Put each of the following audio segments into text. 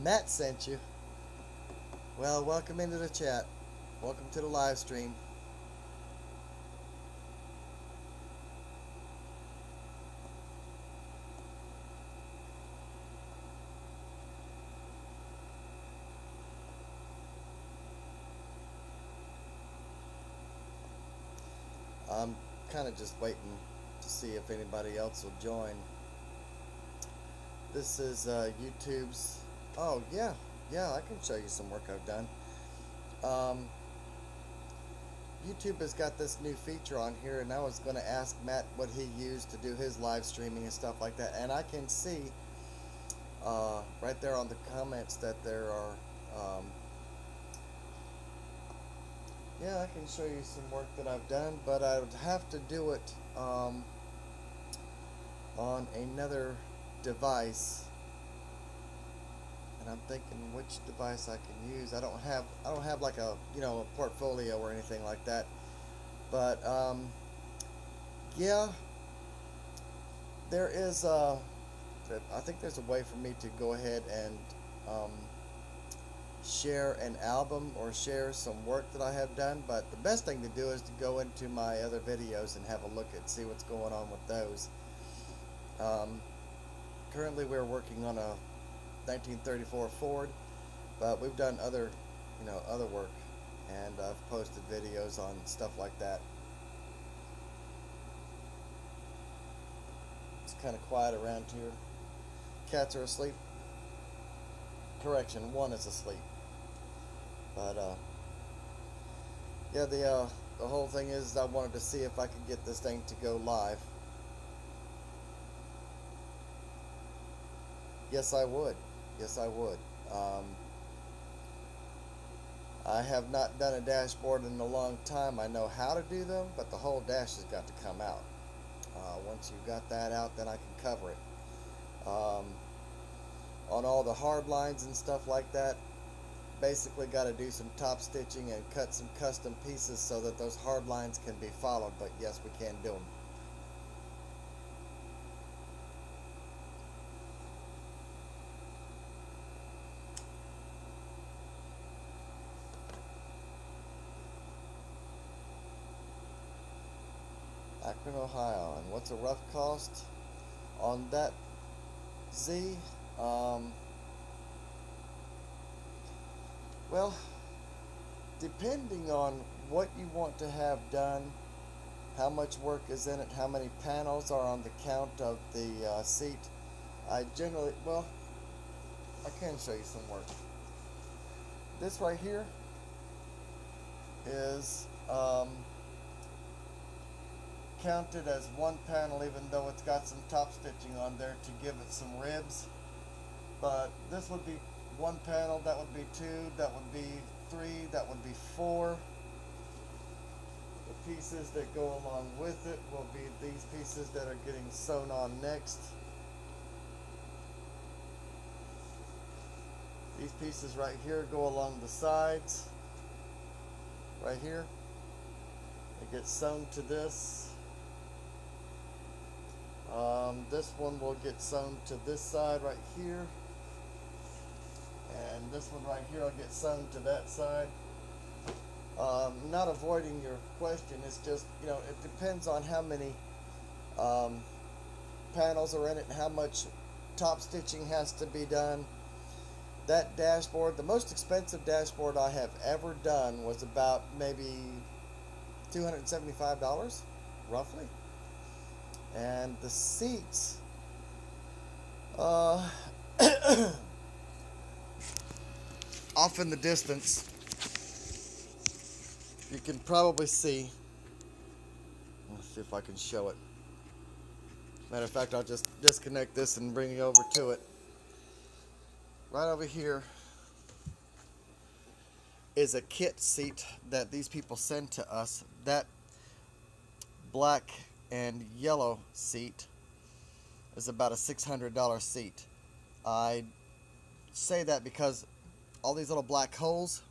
Matt sent you. Well, welcome into the chat. Welcome to the live stream. I'm kind of just waiting to see if anybody else will join. This is YouTube's. Oh, yeah. Yeah, I can show you some work I've done. Um, YouTube has got this new feature on here, and I was going to ask Matt what he used to do his live streaming and stuff like that. And I can see right there on the comments that there are. Yeah, I can show you some work that I've done, but I would have to do it on another device. And I'm thinking which device I can use. I don't have like a a portfolio or anything like that. But yeah, there is I think there's a way for me to go ahead and um, share an album or share some work that I have done. But the best thing to do is to go into my other videos and have a look at see what's going on with those. Um, Currently, we're working on a 1934 Ford, but we've done other, other work, and I've posted videos on stuff like that. It's kind of quiet around here. Cats are asleep. Correction, one is asleep. But yeah, the whole thing is I wanted to see if I could get this thing to go live. Yes, I would. Yes, I would. I have not done a dashboard in a long time. I know how to do them, but the whole dash has got to come out. Once you've got that out, then I can cover it. Um, on all the hard lines and stuff like that, basically got to do some top stitching and cut some custom pieces so that those hard lines can be followed, but yes, we can do them. Akron, Ohio. And what's a rough cost on that, Z? Well, depending on what you want to have done, how much work is in it, how many panels are on the count of the seat, I generally, well, I can show you some work. This right here is counted as one panel, even though it's got some top stitching on there to give it some ribs. But this would be one panel, that would be two, that would be three, that would be four. The pieces that go along with it will be these pieces that are getting sewn on next. These pieces right here go along the sides, right here. They get sewn to this. This one will get sewn to this side right here. And this one right here will get sewn to that side. Not avoiding your question, it's just, it depends on how many panels are in it and how much top stitching has to be done. That dashboard, the most expensive dashboard I have ever done was about maybe $275, roughly. And the seats, off in the distance, you can probably see. Let's see if I can show it. Matter of fact, I'll just disconnect this and bring you over to it. Right over here is a kit seat that these people send to us. That black and yellow seat is about a $600 seat. I say that because all these little black holes,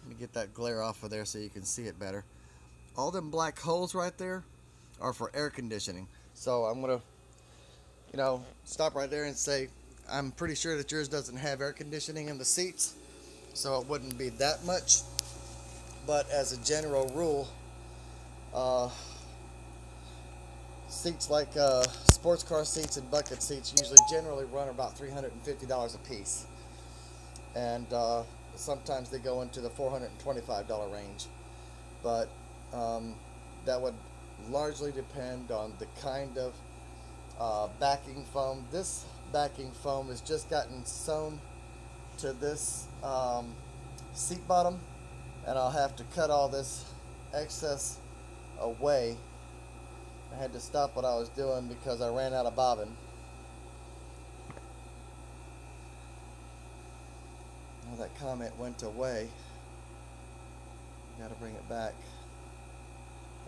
let me get that glare off of there so you can see it better. All them black holes right there are for air conditioning. So I'm gonna, stop right there and say I'm pretty sure that yours doesn't have air conditioning in the seats, so it wouldn't be that much. But as a general rule, uh, seats like sports car seats and bucket seats usually generally run about $350 a piece, and sometimes they go into the $425 range. But um, that would largely depend on the kind of backing foam. This backing foam has just gotten sewn to this seat bottom, and I'll have to cut all this excess away. I had to stop what I was doing because I ran out of bobbin. Now that comment went away. Got to bring it back.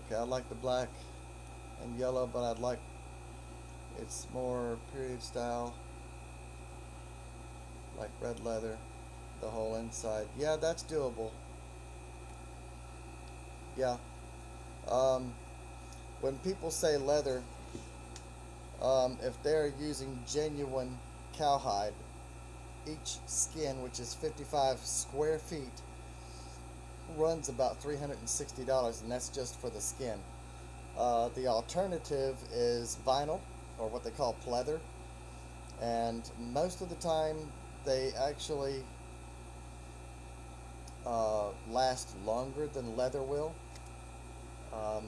Okay, I like the black and yellow, but I'd like it's more period style, like red leather, the whole inside. Yeah, that's doable. Yeah. Um, when people say leather, if they're using genuine cowhide, each skin, which is 55 square feet, runs about $360, and that's just for the skin. The alternative is vinyl, or what they call pleather, and most of the time they actually last longer than leather will. Um,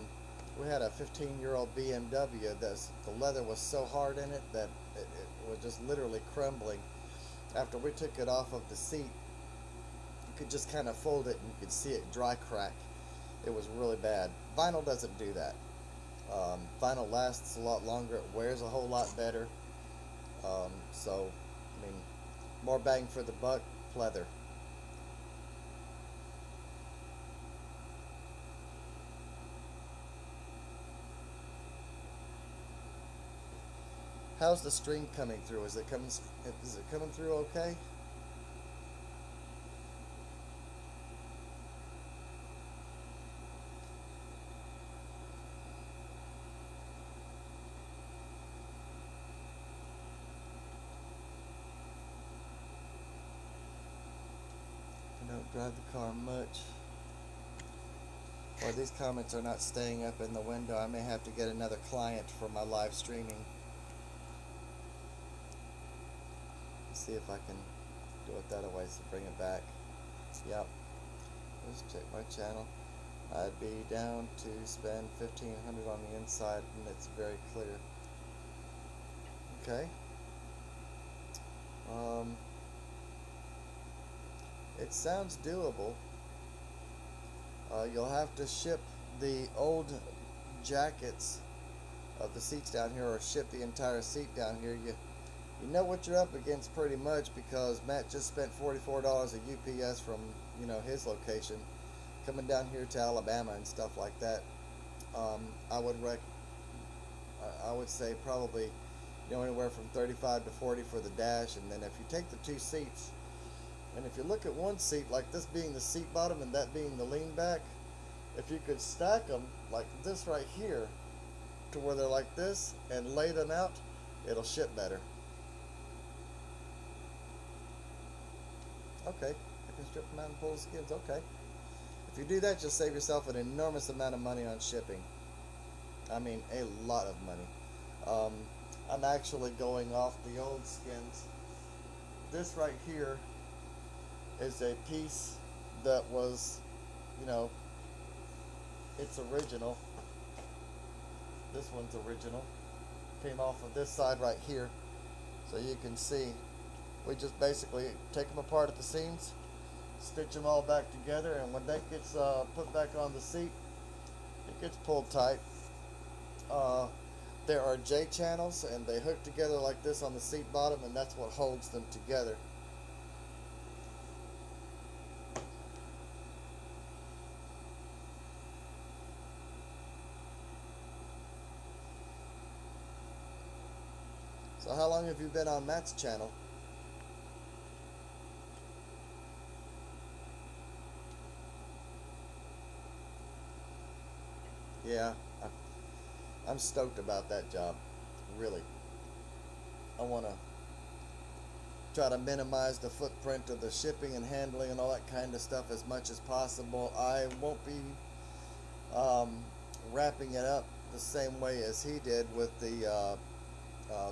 we had a 15-year-old BMW that the leather was so hard in it that it was just literally crumbling. After we took it off of the seat, you could just kind of fold it and you could see it dry crack. It was really bad. Vinyl doesn't do that. Vinyl lasts a lot longer. It wears a whole lot better. So, I mean, more bang for the buck, pleather. How's the stream coming through? Is it coming through okay? I don't drive the car much. Or these comments are not staying up in the window. I may have to get another client for my live streaming. Let's see if I can do it that way to bring it back. Yep. Let's check my channel. I'd be down to spend 1,500 on the inside, and it's very clear. Okay. Um, it sounds doable. You'll have to ship the old jackets of the seats down here, or ship the entire seat down here. You know what you're up against pretty much, because Matt just spent $44 at UPS from his location, coming down here to Alabama and stuff like that. Um, I would I would say probably anywhere from 35 to 40 for the dash, and then if you take the two seats, and if you look at one seat, like this being the seat bottom and that being the lean back, if you could stack them like this right here to where they're like this and lay them out, it'll ship better. Okay, I can strip them out and pull the skins. Okay. If you do that, you'll save yourself an enormous amount of money on shipping. I mean, a lot of money. Um, I'm actually going off the old skins. This right here is a piece that was, you know, it's original. This one's original. Came off of this side right here. So you can see, we just basically take them apart at the seams, stitch them all back together, and when that gets put back on the seat, it gets pulled tight. There are J channels, and they hook together like this on the seat bottom, and that's what holds them together. So how long have you been on Matt's channel? Yeah, I'm stoked about that job. Really. I want to try to minimize the footprint of the shipping and handling and all that kind of stuff as much as possible. I won't be um, wrapping it up the same way as he did with the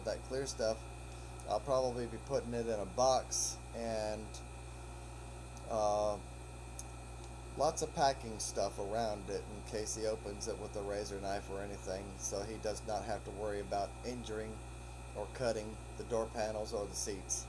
that clear stuff. I'll probably be putting it in a box and lots of packing stuff around it in case he opens it with a razor knife or anything, so he does not have to worry about injuring or cutting the door panels or the seats.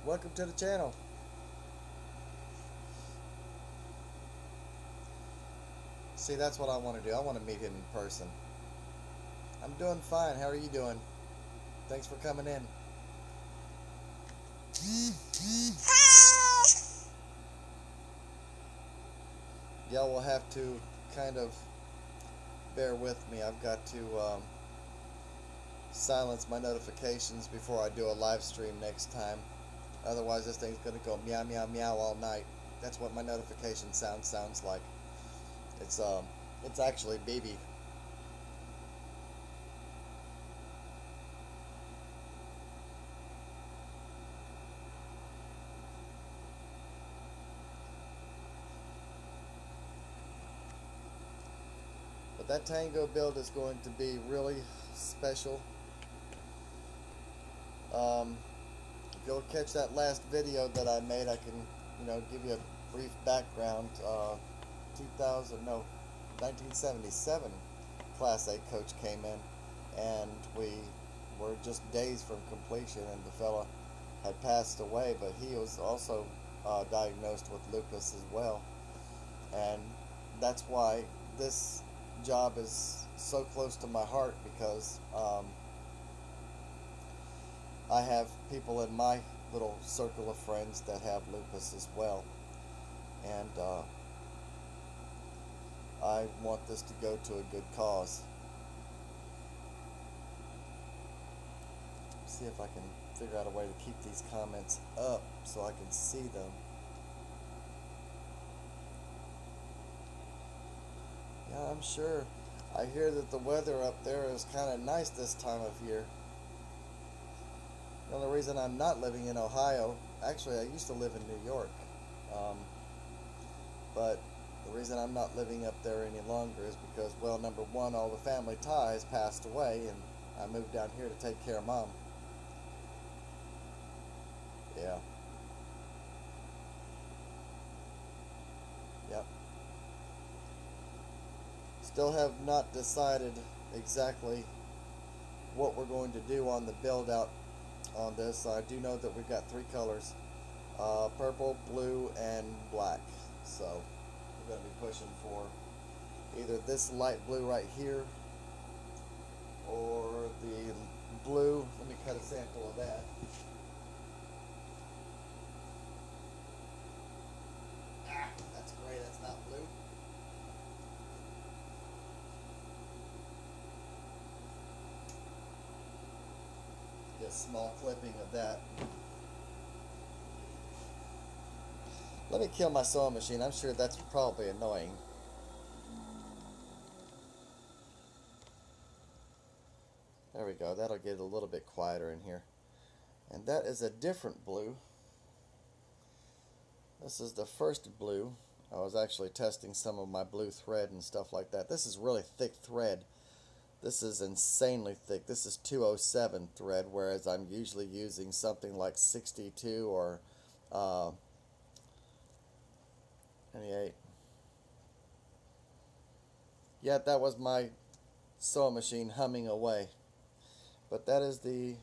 Welcome to the channel. See, that's what I want to do. I want to meet him in person. I'm doing fine. How are you doing? Thanks for coming in. Y'all will have to kind of bear with me. I've got to silence my notifications before I do a live stream next time. Otherwise, this thing's going to go meow, meow, meow all night. That's what my notification sounds like. It's actually BB. But that Tango build is going to be really special. If you'll catch that last video that I made, I can, give you a brief background. 1977 Class A coach came in, and we were just days from completion, and the fella had passed away, but he was also diagnosed with lupus as well, and that's why this job is so close to my heart, because I have people in my little circle of friends that have lupus as well, and I want this to go to a good cause. See if I can figure out a way to keep these comments up so I can see them. Yeah, I'm sure. I hear that the weather up there is kind of nice this time of year. The only reason I'm not living in Ohio, actually I used to live in New York, but the reason I'm not living up there any longer is because, well, number one, all the family ties passed away, and I moved down here to take care of Mom. Yeah. Yep. Still have not decided exactly what we're going to do on the build out on this. I do know that we've got three colors, purple, blue, and black. So we're going to be pushing for either this light blue right here or the blue. Let me cut a sample of that. That's gray, that's not blue. Get a small clipping of that. Let me kill my sewing machine. I'm sure that's probably annoying. There we go. That'll get a little bit quieter in here. And that is a different blue. This is the first blue. I was actually testing some of my blue thread and stuff like that. This is really thick thread. This is insanely thick. This is 207 thread, whereas I'm usually using something like 62 or 28. Yeah, that was my sewing machine humming away. But that is the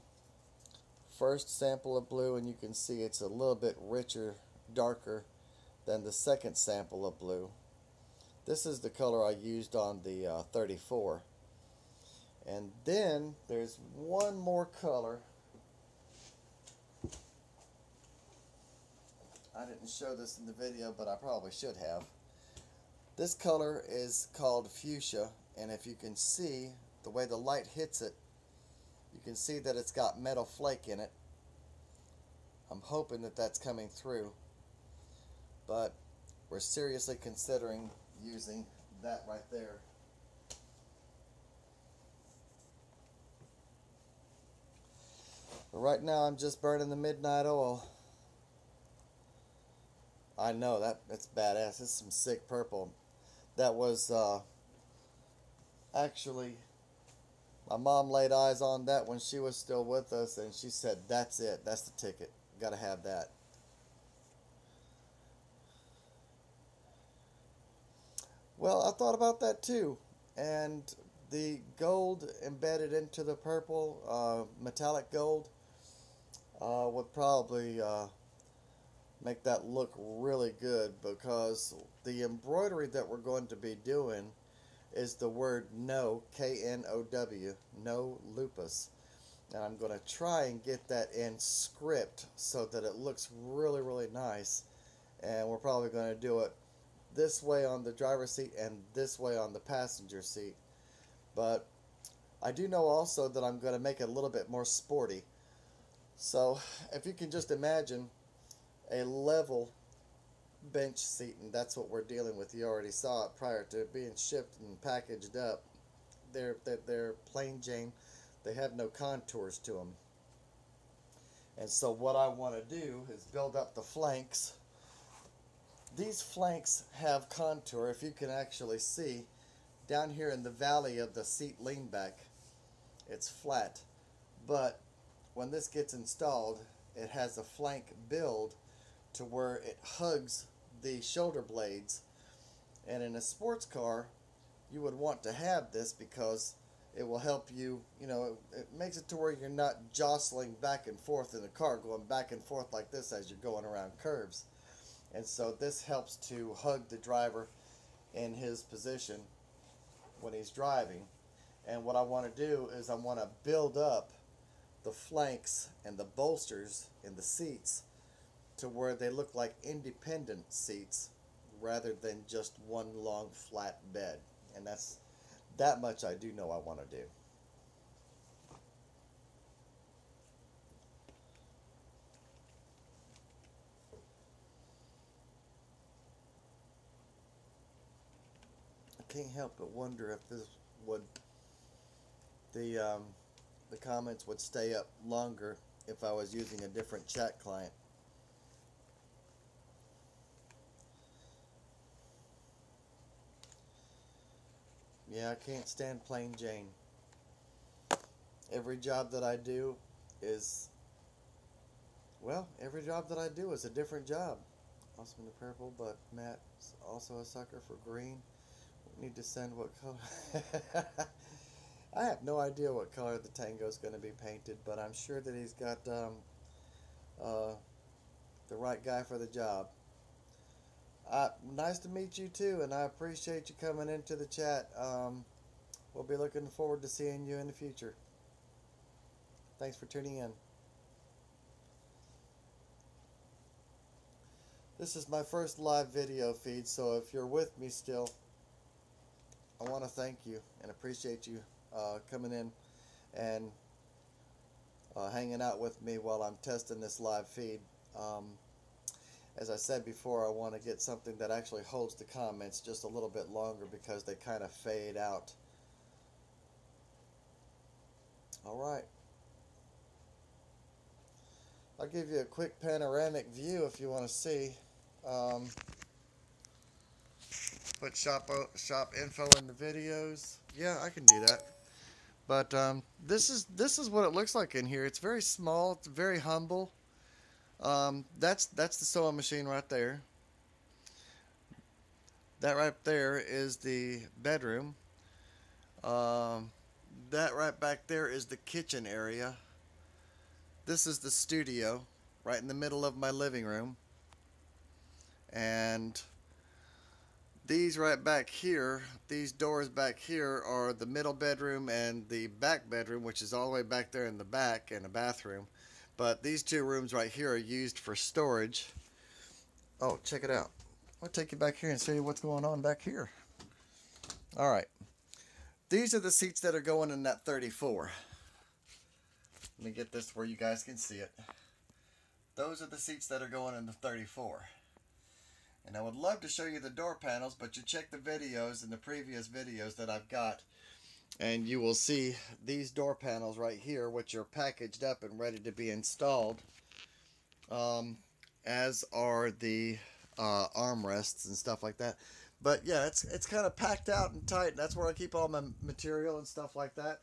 first sample of blue, and you can see it's a little bit richer, darker than the second sample of blue. This is the color I used on the 34. And then there's one more color. I didn't show this in the video, but I probably should have. This color is called fuchsia, and if you can see the way the light hits it, you can see that it's got metal flake in it. I'm hoping that that's coming through, but we're seriously considering using that right there. But right now I'm just burning the midnight oil. I know that's badass. This is some sick purple. That was actually, my mom laid eyes on that when she was still with us, and she said, "That's it. That's the ticket. Got to have that." Well, I thought about that too, and the gold embedded into the purple, metallic gold, would probably make that look really good, because the embroidery that we're going to be doing is the word no, K-N-O-W, no lupus. And I'm going to try and get that in script so that it looks really, really nice. And we're probably going to do it this way on the driver's seat and this way on the passenger seat. But I do know also that I'm going to make it a little bit more sporty. So if you can just imagine a level bench seat, and that's what we're dealing with. You already saw it prior to being shipped and packaged up. They're plain Jane. They have no contours to them. And so what I want to do is build up the flanks. These flanks have contour. If you can actually see down here in the valley of the seat lean back, it's flat. But when this gets installed, it has a flank build to where it hugs the shoulder blades. And in a sports car, you would want to have this because it will help you, it makes it to where you're not jostling back and forth in the car, going back and forth like this as you're going around curves. And so this helps to hug the driver in his position when he's driving. And what I want to do is I want to build up the flanks and the bolsters in the seats to where they look like independent seats rather than just one long flat bed. And that's that much I do know I want to do. I can't help but wonder if this would the the comments would stay up longer if I was using a different chat client. Yeah, I can't stand plain Jane. Every job that I do is, well, every job that I do is a different job. Awesome in the purple, but Matt's also a sucker for green. We need to send what color. I have no idea what color the Tango is going to be painted, but I'm sure that he's got uh, the right guy for the job. Nice to meet you too, and I appreciate you coming into the chat. We'll be looking forward to seeing you in the future. Thanks for tuning in. This is my first live video feed, so if you're with me still, I want to thank you and appreciate you coming in and hanging out with me while I'm testing this live feed. As I said before, I want to get something that actually holds the comments just a little bit longer because they kind of fade out. Alright. I'll give you a quick panoramic view if you want to see. Put shop info in the videos. Yeah, I can do that. But this is what it looks like in here. It's very small. It's very humble. That's the sewing machine right there. That right there is the bedroom. Um, that right back there is the kitchen area. This is the studio, right in the middle of my living room. And these right back here, these doors back here are the middle bedroom and the back bedroom, which is all the way back there in the back, and a bathroom. But these two rooms right here are used for storage. Oh, check it out. I'll take you back here and show you what's going on back here. All right. These are the seats that are going in that 34. Let me get this where you guys can see it. those are the seats that are going in the 34. And I would love to show you the door panels, but you check the videos and the previous videos that I've got, and you will see these door panels right here, which are packaged up and ready to be installed, as are the armrests and stuff like that. But yeah, it's kind of packed out and tight. That's where I keep all my material and stuff like that.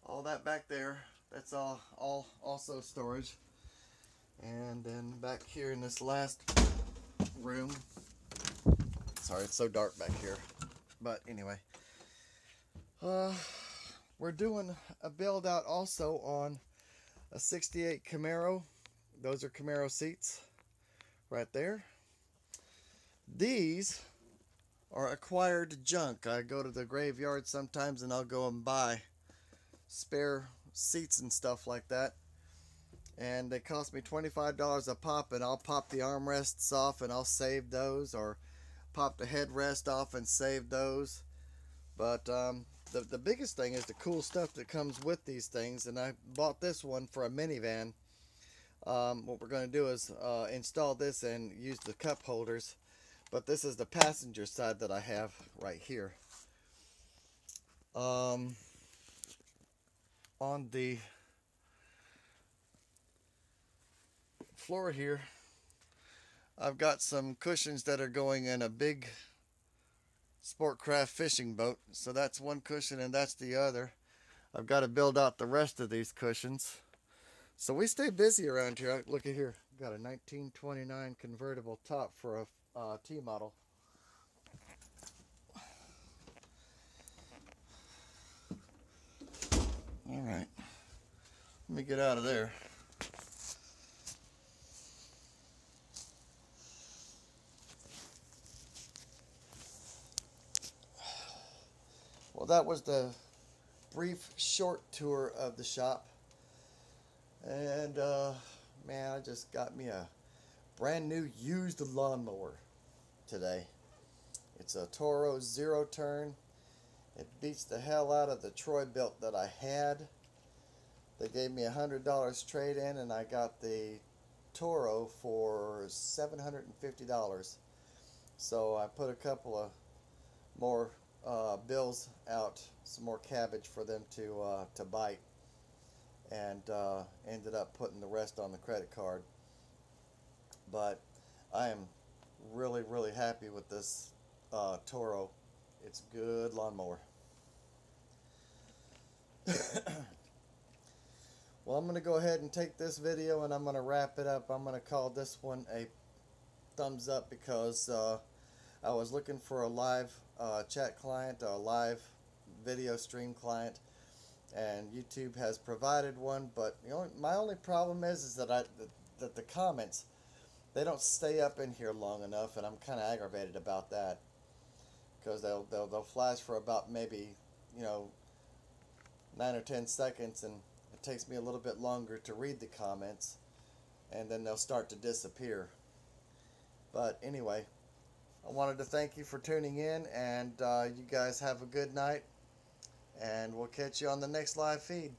All that back there, that's all also storage. And then back here in this last room, sorry it's so dark back here, but anyway, we're doing a build out also on a 68 Camaro. Those are Camaro seats right there. These are acquired junk. I go to the graveyard sometimes and I'll go and buy spare seats and stuff like that, and they cost me $25 a pop, and I'll pop the armrests off and I'll save those, or pop the headrest off and save those. But the biggest thing is the cool stuff that comes with these things, and I bought this one for a minivan. What we're going to do is install this and use the cup holders, but this is the passenger side that I have right here. On the floor here, I've got some cushions that are going in a big Sportcraft fishing boat. So that's one cushion and that's the other. I've got to build out the rest of these cushions. So we stay busy around here. Look at here. Got a 1929 convertible top for a T model. All right. Let me get out of there. Well, that was the brief, short tour of the shop. And, man, I just got me a brand new used lawnmower today. It's a Toro Zero Turn. It beats the hell out of the Troy-Bilt that I had. They gave me $100 trade-in, and I got the Toro for $750. So I put a couple of more bills out, some more cabbage for them to bite, and ended up putting the rest on the credit card. But I am really, really happy with this Toro. It's a good lawnmower. Well, I'm going to go ahead and take this video and I'm going to wrap it up. I'm going to call this one a thumbs up because I was looking for a live chat client, a live video stream client, and YouTube has provided one. But my only problem is that that the comments, they don't stay up in here long enough, and I'm kind of aggravated about that, because they'll flash for about maybe 9 or 10 seconds, and it takes me a little bit longer to read the comments, and then they'll start to disappear. But anyway, I wanted to thank you for tuning in, and you guys have a good night, and we'll catch you on the next live feed.